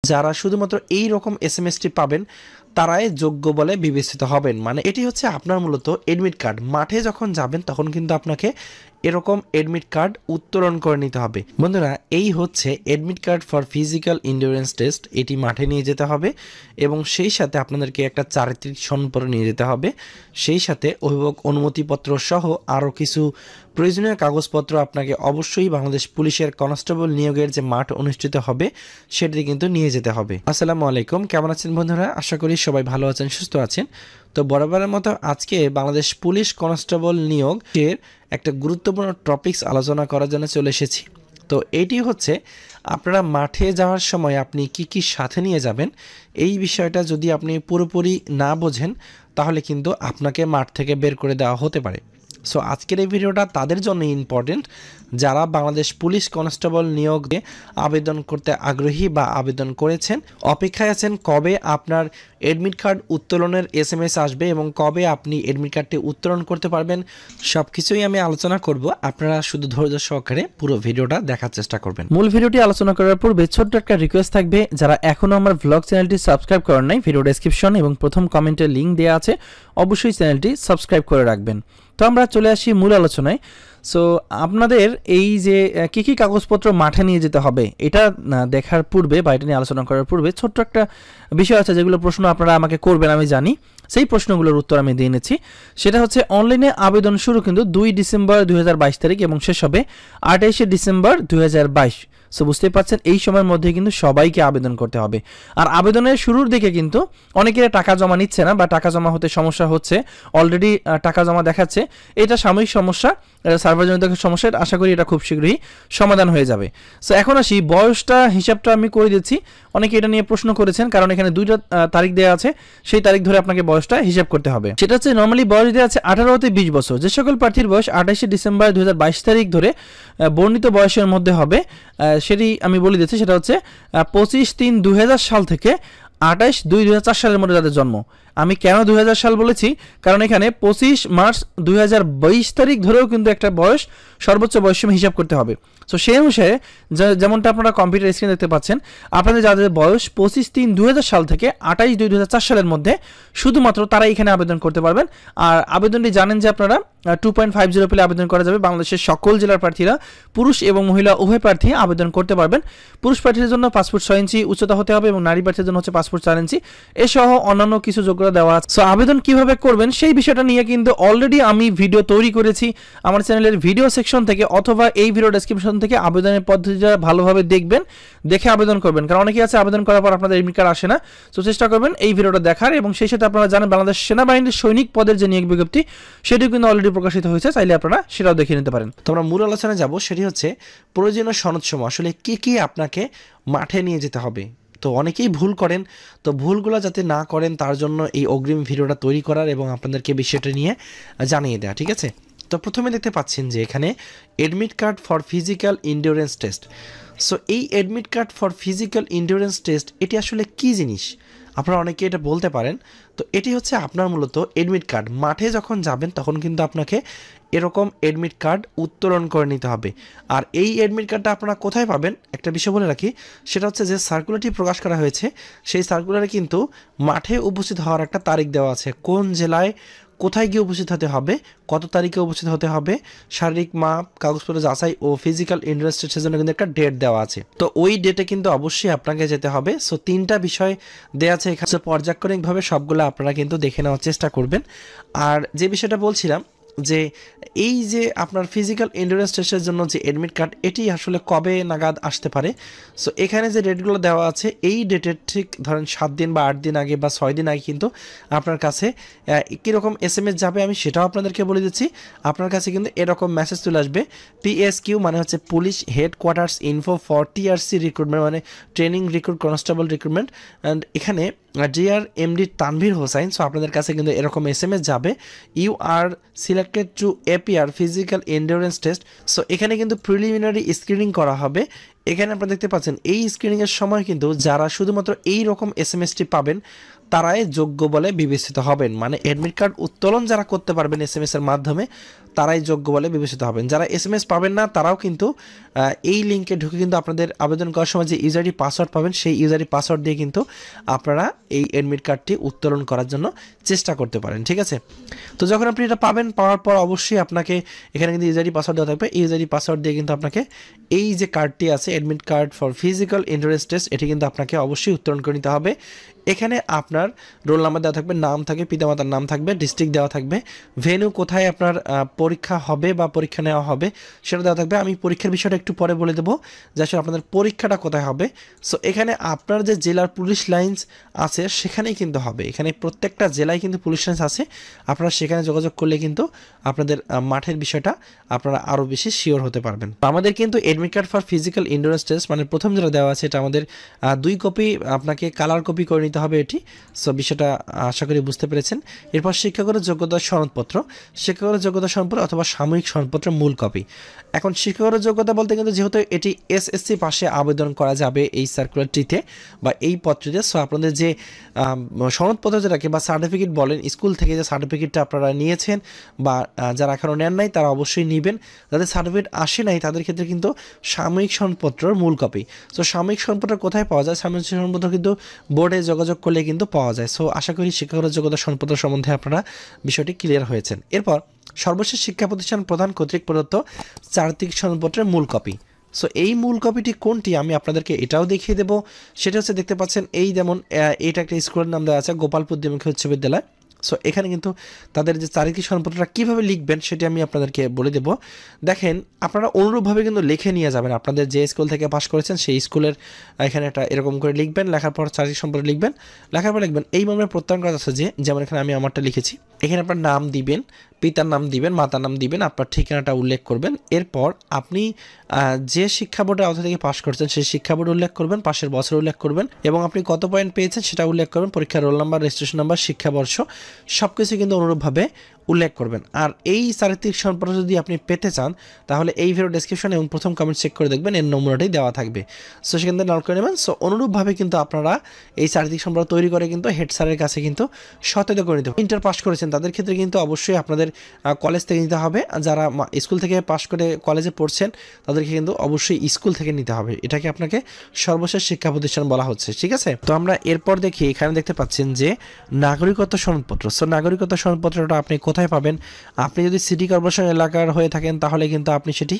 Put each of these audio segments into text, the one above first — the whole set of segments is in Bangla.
যারা শুধুমাত্র এই রকম এসএমএসটি পাবেন তারাই যোগ্য বলে বিবেচিত হবেন। মানে এটি হচ্ছে আপনার মূলত এডমিট কার্ড। মাঠে যখন যাবেন তখন কিন্তু আপনাকে এরকম এডমিট কার্ড উত্তোলন করে নিতে হবে। বন্ধুরা, এই হচ্ছে admit card for physical endurance test. এটি মাঠে নিয়ে যেতে হবে এবং সেই সাথে আপনাদেরকে একটা চারিত্রিক সনদপত্র নিয়ে যেতে হবে। সেই সাথে অভিভাবক অনুমতিপত্র সহ আরও কিছু প্রয়োজনীয় কাগজপত্র আপনাকে অবশ্যই বাংলাদেশ পুলিশের কনস্টেবল নিয়োগের যে মাঠ অনুষ্ঠিত হবে সেটি কিন্তু নিয়ে যেতে হবে। আসসালামু আলাইকুম, কেমন আছেন বন্ধুরা? আশা করি সবাই ভালো আছেন, সুস্থ আছেন। তো বরাবরের মতো আজকে বাংলাদেশ পুলিশ কনস্টেবল নিয়োগের একটা গুরুত্বপূর্ণ টপিকস আলোচনা করার জন্য চলে এসেছি। তো এটি হচ্ছে আপনারা মাঠে যাওয়ার সময় আপনি কি কি সাথে নিয়ে যাবেন, এই বিষয়টা যদি আপনি পুরোপুরি না বোঝেন তাহলে কিন্তু আপনাকে মাঠ থেকে বের করে দেওয়া হতে পারে। সো আজকের এই ভিডিওটা তাদের জন্য ইম্পর্টেন্ট যারা বাংলাদেশ পুলিশ কনস্টেবল নিয়োগে আবেদন করতে আগ্রহী বা আবেদন করেছেন, অপেক্ষায় আছেন কবে আপনার এডমিট কার্ড উত্তোলনের এসএমএস আসবে এবং কবে আপনি এডমিট কার্ডটি উত্তোলন করতে পারবেন। সব কিছুই আমি আলোচনা করব, আপনারা শুধু ধৈর্য সহকারে পুরো ভিডিওটা দেখার চেষ্টা করবেন। মূল ভিডিওটি আলোচনা করার পূর্বে ছোট্ট একটা রিকোয়েস্ট থাকবে, যারা এখনও আমার ভ্লগ চ্যানেলটি সাবস্ক্রাইব করেন নাই, ভিডিও ডেসক্রিপশন এবং প্রথম কমেন্টে লিঙ্ক দেওয়া আছে, অবশ্যই চ্যানেলটি সাবস্ক্রাইব করে রাখবেন। তো আমরা চলে আসি মূল আলোচনায়। সো আপনাদের এই যে কী কী কাগজপত্র মাঠে নিয়ে যেতে হবে এটা দেখার পূর্বে বা এটা নিয়ে আলোচনা করার পূর্বে ছোট্ট একটা বিষয় আছে যেগুলো প্রশ্ন আপনারা আমাকে করবেন, আমি জানি। সেই প্রশ্নগুলোর উত্তর আমি দিয়ে নিচ্ছি। সেটা হচ্ছে অনলাইনে আবেদন শুরু কিন্তু 2 ডিসেম্বর 2022 তারিখ এবং শেষ হবে 28 ডিসেম্বর 2022। সো বুঝতেই পারছেন এই সময়ের মধ্যে কিন্তু সবাইকে আবেদন করতে হবে। আর আবেদনের শুরুর দিকে কিন্তু অনেকের টাকা জমা নিচ্ছে না বা টাকা জমা হতে সমস্যা হচ্ছে, অলরেডি টাকা জমা দেখাচ্ছে। এটা সাময়িক সমস্যা, সার্ভারজনিত সমস্যা। আশা করি এটা খুব শীঘ্রই সমাধান হয়ে যাবে। সো এখন আসি বয়সটা, হিসাবটা আমি করে দিচ্ছি। অনেকে এটা নিয়ে প্রশ্ন করেছেন, কারণ এখানে 2টা তারিখ দেওয়া আছে, সেই তারিখ ধরে আপনাকে বয়সটা হিসাব করতে হবে। সেটা হচ্ছে নর্মালি বয়স দেওয়া আছে 18 হতে 20 বছর। যে সকল প্রার্থীর বয়স 28 ডিসেম্বর 2022 তারিখ ধরে বর্ণিত বয়সের মধ্যে হবে সেটি আমি বলে দিচ্ছি। সেটা হচ্ছে 25/3/2000 সাল থেকে 28/2/2004 সালের মধ্যে যাদের জন্ম। আমি কেন 2000 সাল বলেছি, কারণ এখানে 25 মার্চ 2022 তারিখ ধরেও কিন্তু একটা বয়স, সর্বোচ্চ বয়সসীমা হিসাব করতে হবে। সো সেই অনুসারে যেমনটা আপনারা কম্পিউটার স্ক্রিনে দেখতে পাচ্ছেন, আপনাদের যাদের বয়স 25/3/2000 সাল থেকে 28/2/2004 সালের মধ্যে শুধুমাত্র তারা এখানে আবেদন করতে পারবেন। আর আবেদনটি জানেন যে আপনারা 2.50 পেলে আবেদন করা যাবে। বাংলাদেশের সকল জেলার প্রার্থীরা, পুরুষ এবং মহিলা উভয় প্রার্থী আবেদন করতে পারবেন। পুরুষ প্রার্থীদের জন্য 5 ফুট 6 ইঞ্চি উচ্চতা হতে হবে এবং নারী প্রার্থীদের জন্য হচ্ছে 5 ফুট 4 ইঞ্চি, এসহ অন্যান্য কিছু যোগ্যতা দেওয়া আছে। সো আবেদন কিভাবে করবেন সেই বিষয়টা নিয়ে কিন্তু অলরেডি আমি ভিডিও তৈরি করেছি আমার চ্যানেলের ভিডিও সেকশন থেকে, অথবা এই ভিডিও ডেসক্রিপশন থেকে আবেদনের পদ্ধতিটা ভালোভাবে দেখবেন, দেখে আবেদন করবেন। কারণ অনেকেই আছে আবেদন করার পর আপনাদের এডমিট কার্ড আসে না। সো চেষ্টা করবেন এই ভিডিওটা দেখার। এবং সেই সাথে আপনারা জানেন বাংলাদেশ সেনাবাহিনীর সৈনিক পদের যে নিয়োগ বিজ্ঞপ্তি সেটিও কিন্তু অলরেডি প্রকাশিত হয়েছে, চাইলে আপনারা সেটাও দেখে নিতে পারেন। তো আমরা মূল আলোচনায় যাব, সেটি হচ্ছে প্রয়োজনীয় সনদসমূহ আসলে কি কি আপনাকে মাঠে নিয়ে যেতে হবে। তো অনেকেই ভুল করেন, তো ভুলগুলো যাতে না করেন তার জন্য এই অগ্রিম ভিডিওটা তৈরি করার এবং আপনাদেরকে বিষয়টা নিয়ে জানিয়ে দেওয়া, ঠিক আছে? তো প্রথমে দেখতে পাচ্ছেন যে এখানে admit card for physical endurance test. So এই admit card for physical endurance test এটি আসলে কি জিনিস, আপনারা অনেকে এটা বলতে পারেন। তো এটি হচ্ছে আপনার মূলত এডমিট কার্ড। মাঠে যখন যাবেন তখন কিন্তু আপনাকে এরকম এডমিট কার্ড উত্তোলন করে নিতে হবে। আর এই এডমিট কার্ডটা আপনারা কোথায় পাবেন, একটা বিষয় বলে রাখি, সেটা হচ্ছে যে সার্কুলারটি প্রকাশ করা হয়েছে সেই সার্কুলারে কিন্তু মাঠে উপস্থিত হওয়ার একটা তারিখ দেওয়া আছে, কোন জেলায় কোথায় গিয়ে উপস্থিত হতে হবে, কত তারিখে উপস্থিত হতে হবে, শারীরিক মাপ, কাগজপত্র যাচাই ও ফিজিক্যাল এন্ডুরেন্স টেস্টের জন্য কিন্তু একটা ডেট দেওয়া আছে। তো ওই ডেটে কিন্তু অবশ্যই আপনাকে যেতে হবে। সো 3টা বিষয় দেওয়া আছে এখানে, পর্যায়ক্রমিকভাবে সবগুলো আপনারা কিন্তু দেখে নেওয়ার চেষ্টা করবেন। আর যে বিষয়টা বলছিলাম যে এই যে আপনার ফিজিক্যাল এন্ডুরেন্স টেস্টের জন্য যে এডমিট কার্ড এটি আসলে কবে নাগাদ আসতে পারে। সো এখানে যে ডেটগুলো দেওয়া আছে এই ডেটের ঠিক ধরেন 7 দিন বা 8 দিন আগে বা 6 দিন আগে কিন্তু আপনার কাছে কীরকম এসএমএস যাবে আমি সেটাও আপনাদেরকে বলে দিচ্ছি। আপনার কাছে কিন্তু এরকম মেসেজ চলে আসবে, PSQ মানে হচ্ছে police headquarters info for TRC recruitment, মানে training recruit constable recruitment. And এখানে dear MD Tanvir Hossain. So আপনাদের কাছে কিন্তু এরকম এসএমএস যাবে, you are selected to appear physical endurance test. So এখানে কিন্তু প্রিলিমিনারি স্ক্রিনিং করা হবে। এখানে আপনারা দেখতে পাচ্ছেন এই স্ক্রিনিংয়ের সময় কিন্তু যারা শুধুমাত্র এই রকম এসএমএসটি পাবেন তারাই যোগ্য বলে বিবেচিত হবেন। মানে অ্যাডমিট কার্ড উত্তোলন যারা করতে পারবেন এসএমএস এর মাধ্যমে তারাই যোগ্য বলে বিবেচিত হবেন। যারা এসএমএস পাবেন না তারাও কিন্তু এই লিঙ্কে ঢুকে কিন্তু আপনাদের আবেদন করার সময় যে ইউজার আইডি পাসওয়ার্ড পাবেন সেই ইউজার আইডি পাসওয়ার্ড দিয়ে কিন্তু আপনারা এই অ্যাডমিট কার্ডটি উত্তোলন করার জন্য চেষ্টা করতে পারেন, ঠিক আছে। তো যখন আপনি এটা পাবেন, পাওয়ার পর অবশ্যই আপনাকে এখানে কিন্তু ইউজার আইডি পাসওয়ার্ড দেওয়া থাকবে। ইউজার আইডি পাসওয়ার্ড দিয়ে কিন্তু আপনাকে এই যে কার্ডটি আছে admit card for physical entrance test, এটি কিন্তু আপনাকে অবশ্যই উত্তোলন করে নিতে হবে। এখানে আপনার রোল নাম্বার দেওয়া থাকবে, নাম থাকবে, পিতামাতার নাম থাকবে, ডিস্ট্রিক্ট দেওয়া থাকবে, ভেন্যু কোথায় আপনার পরীক্ষা হবে বা পরীক্ষা নেওয়া হবে সেটা দেওয়া থাকবে। আমি পরীক্ষার বিষয়টা একটু পরে বলে দেবো যে আসলে আপনাদের পরীক্ষাটা কোথায় হবে। সো এখানে আপনার যে জেলার পুলিশ লাইন্স আছে সেখানেই কিন্তু হবে। এখানে প্রত্যেকটা জেলায় কিন্তু পুলিশ লাইন্স আছে, আপনারা সেখানে যোগাযোগ করলে কিন্তু আপনাদের মাঠের বিষয়টা আপনারা আরও বেশি শিওর হতে পারবেন। আমাদের কিন্তু admit card for physical endurance test মানে প্রথম যেটা দেওয়া আছে এটা আমাদের 2 কপি আপনাকে কালার কপি করে নিতে হবে এটি। সো বিষয়টা আশা করি বুঝতে পেরেছেন। এরপর শিক্ষাগত যোগ্যতা সনদপত্র, শিক্ষাগত যোগ্যতা সনদপত্র অথবা সাময়িক সনদপত্র মূল কপি। এখন শিক্ষাগত যোগ্যতা বলতে কিন্তু যেহেতু এটি এসএসসি পাশে আবেদন করা যাবে এই সার্কুলারটিতে বা এই পত্রটিতে, সো আপনাদের যে সনদপত্র যেটাকে বা সার্টিফিকেট বলেন, স্কুল থেকে যে সার্টিফিকেটটা আপনারা নিয়েছেন বা যারা এখনও নেন নাই তারা অবশ্যই নেবেন। যাদের সার্টিফিকেট আসে নাই তাদের ক্ষেত্রে কিন্তু সাময়িক সনদপত্রের মূল কপি। সো সাময়িক সনদপত্র কোথায় পাওয়া যায়? সাময়িক সনদপত্র কিন্তু বোর্ডে যোগাযোগ করলে কিন্তু পাওয়া যায়। সো আশা করি শিক্ষাগত যোগ্যতা সনদপত্র সম্বন্ধে আপনারা বিষয়টি ক্লিয়ার হয়েছেন। এরপর সর্বশেষ শিক্ষা প্রতিষ্ঠান প্রধান কর্তৃক প্রদত্ত চারিত্রিক সনদপত্রের মূল কপি। সো এই মূল কপিটি কোনটি আমি আপনাদেরকে এটাও দেখিয়ে দেবো। সেটা হচ্ছে দেখতে পাচ্ছেন এই যেমন এটা একটা স্কুলের নাম দেওয়া আছে গোপালপুর দ্বিমুখী উচ্চ বিদ্যালয়। সো এখানে কিন্তু তাদের যে চারিত্রিক সনদপত্রটা কীভাবে লিখবেন সেটি আমি আপনাদেরকে বলে দেব। দেখেন আপনারা অনুরূপভাবে কিন্তু লিখে নিয়ে যাবেন, আপনাদের যে স্কুল থেকে পাস করেছেন সেই স্কুলের এখানে একটা এরকম করে লিখবেন, লেখার পর চারিত্রিক সনদপত্র লিখবেন, লেখার পর লিখবেন এই মর্মে প্রত্যয়ন করা আছে যে, যেমন এখানে আমি আমারটা লিখেছি, এখানে আপনার নাম দিবেন, পিতার নাম দিবেন, মাতার নাম দিবেন, আপনার ঠিকানাটা উল্লেখ করবেন। এরপর আপনি যে শিক্ষা বোর্ডের আওতা থেকে পাস করছেন সেই শিক্ষা বোর্ড উল্লেখ করবেন, পাশের বছর উল্লেখ করবেন এবং আপনি কত পয়েন্ট পেয়েছেন সেটা উল্লেখ করবেন, পরীক্ষার রোল নাম্বার, রেজিস্ট্রেশন নাম্বার, শিক্ষাবর্ষ সব কিছু কিন্তু অনুরূপভাবে উল্লেখ করবেন। আর এই চারিত্রিক সনদপত্র যদি আপনি পেতে চান তাহলে এই ভিডিও ডেসক্রিপশন এবং প্রথম কমেন্ট চেক করে দেখবেন, এর নমুনাটাই দেওয়া থাকবে। সো সেখান থেকে ডাউনলোড করে নেবেন। সো অনুরূপভাবে কিন্তু আপনারা এই চারিত্রিক সনদপত্র তৈরি করে কিন্তু হেড স্যারের কাছে কিন্তু সত্যায়িত করে নিতে হবে। ইন্টার পাস করেছেন তাদের ক্ষেত্রে কিন্তু অবশ্যই আপনাদের কলেজ থেকে নিতে হবে, যারা স্কুল থেকে পাস করে কলেজে পড়ছেন তাদেরকে কিন্তু অবশ্যই স্কুল থেকে নিতে হবে। এটাকে আপনাকে সর্বশেষ শিক্ষা প্রতিষ্ঠান বলা হচ্ছে, ঠিক আছে। তো আমরা এরপর দেখি এখানে দেখতে পাচ্ছেন যে নাগরিকত্ব সনদপত্র। সো নাগরিকত্ব সনদপত্রটা আপনি কোথায় পাবেন? আপনি যদি সিটি কর্পোরেশন এলাকার হয়ে থাকেন তাহলে কিন্তু আপনি সেটি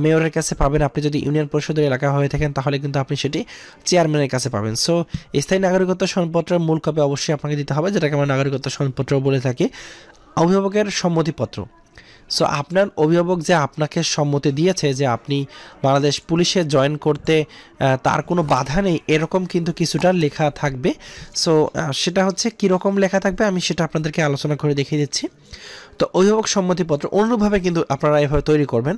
মেয়রের কাছে পাবেন। আপনি যদি ইউনিয়ন পরিষদের এলাকা হয়ে থাকেন তাহলে কিন্তু আপনি সেটি চেয়ারম্যানের কাছে পাবেন। সো স্থায়ী নাগরিকত্ব সনদপত্রের মূল কপি অবশ্যই আপনাকে দিতে হবে, যেটাকে আমরা নাগরিকত্ব সনদপত্র বলে থাকি। অভিভাবকের সম্মতিপত্র। সো আপনার অভিভাবক যে আপনাকে সম্মতি দিয়েছে যে আপনি বাংলাদেশ পুলিশে জয়েন করতে তার কোনো বাধা নেই এরকম কিন্তু কিছুটা লেখা থাকবে। সো সেটা হচ্ছে কীরকম লেখা থাকবে আমি সেটা আপনাদেরকে আলোচনা করে দেখিয়ে দিচ্ছি। তো অভিভাবক সম্মতিপত্র অনুরূপভাবে কিন্তু আপনারা এভাবে তৈরি করবেন।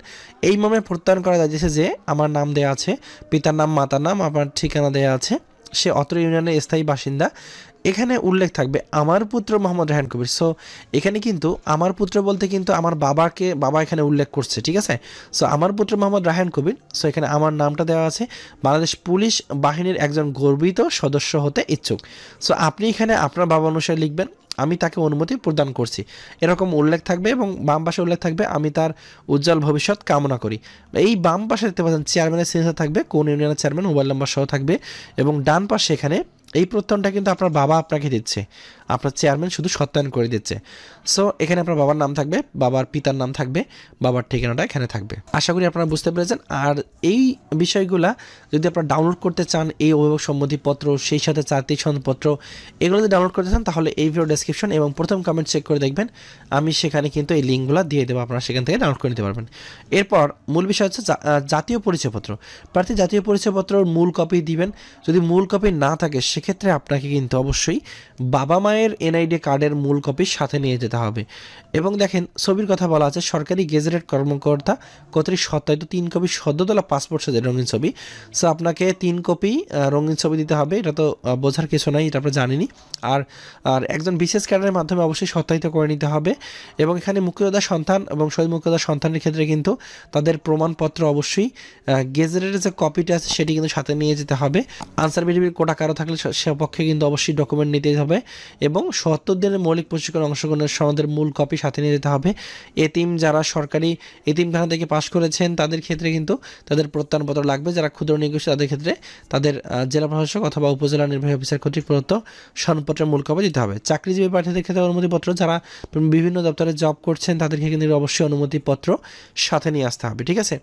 এই মর্মে প্রত্যয়ন করা যাচ্ছে যে আমার নাম দেওয়া আছে, পিতার নাম, মাতার নাম, আমার ঠিকানা দেওয়া আছে, সে অত্র ইউনিয়নের স্থায়ী বাসিন্দা। এখানে উল্লেখ থাকবে আমার পুত্র মোহাম্মদ রায়হান কবির। সো এখানে কিন্তু আমার পুত্র বলতে কিন্তু আমার বাবা এখানে উল্লেখ করছে, ঠিক আছে। সো আমার পুত্র মোহাম্মদ রায়হান কবির। সো এখানে আমার নামটা দেওয়া আছে, বাংলাদেশ পুলিশ বাহিনীর একজন গর্বিত সদস্য হতে ইচ্ছুক। সো আপনি এখানে আপনার বাবা অনুসারে লিখবেন আমি তাকে অনুমতি প্রদান করছি, এরকম উল্লেখ থাকবে এবং বাম পাশে উল্লেখ থাকবে আমি তার উজ্জ্বল ভবিষ্যৎ কামনা করি। এই বাম পাশে দেখতে পাচ্ছেন চেয়ারম্যানের সিগনেচার থাকবে, কোন ইউনিয়নের চেয়ারম্যান, মোবাইল নাম্বার সহ থাকবে এবং ডান পাশে এখানে এই প্রত্যয়নটা কিন্তু আপনার বাবা আপনাকে দিচ্ছে, আপনার চেয়ারম্যান শুধু সত্যায়ন করে দিচ্ছে। সো এখানে আপনার বাবার নাম থাকবে, বাবার পিতার নাম থাকবে, বাবার ঠিকানাটা এখানে থাকবে। আশা করি আপনারা বুঝতে পেরেছেন। আর এই বিষয়গুলা যদি আপনারা ডাউনলোড করতে চান, এই অভিভাবক সম্মতিপত্র সেই সাথে চারিত্রিক সনদপত্র এগুলো যদি ডাউনলোড করতে চান তাহলে এই ভিডিও ডেসক্রিপশন এবং প্রথম কমেন্ট চেক করে দেখবেন, আমি সেখানে কিন্তু এই লিঙ্কগুলো দিয়ে দেবো, আপনারা সেখান থেকে ডাউনলোড করে নিতে পারবেন। এরপর মূল বিষয় হচ্ছে জাতীয় পরিচয়পত্র। প্রার্থী জাতীয় পরিচয়পত্রের মূল কপি দিবেন। যদি মূল কপি না থাকে সেক্ষেত্রে আপনাকে কিন্তু অবশ্যই বাবা মায়ের এনআইডি কার্ডের মূল কপি সাথে নিয়ে যেতে হবে। এবং দেখেন ছবির কথা বলা আছে, সরকারি গেজেটেড কর্মকর্তা কর্তৃক সত্যায়িত 3 কপি সদ্য তোলা পাসপোর্ট সাইজের রঙিন ছবি। সো আপনাকে 3 কপি রঙিন ছবি দিতে হবে, এটা তো বোঝার কিছু নাই, এটা আমরা জানিনি। আর একজন বিশেষ ক্যাডারের মাধ্যমে অবশ্যই সত্যায়িত করে নিতে হবে। এবং এখানে মুক্তিযোদ্ধা সন্তান এবং শহীদ মুক্তিযোদ্ধা সন্তানের ক্ষেত্রে কিন্তু তাদের প্রমাণপত্র অবশ্যই গেজেটের যে কপিটা আছে সেটি কিন্তু সাথে নিয়ে যেতে হবে। আনসার বিডিবির কোটা কারো থাকলে সেপক্ষে কিন্তু অবশ্যই ডকুমেন্ট নিতে হবে এবং ৭০ দিনের মৌলিক প্রশিক্ষণ অংশগ্রহণের সনদের মূল কপি সাথে নিয়ে যেতে হবে। এতিম যারা সরকারি এতিমখানা থেকে পাশ করেছেন তাদের ক্ষেত্রে কিন্তু তাদের প্রত্যয়নপত্র লাগবে। যারা ক্ষুদ্র নিগোষ্ঠী তাদের ক্ষেত্রে তাদের জেলা প্রশাসক অথবা উপজেলা নির্বাহী অফিসার কর্তৃক প্রদত্ত সনদপত্রের মূল কপি দিতে হবে। চাকরিজীবী প্রার্থীদের ক্ষেত্রে অনুমতিপত্র, যারা বিভিন্ন দপ্তরে জব করছেন তাদেরকে কিন্তু অবশ্যই অনুমতিপত্র সাথে নিয়ে আসতে হবে। ঠিক আছে।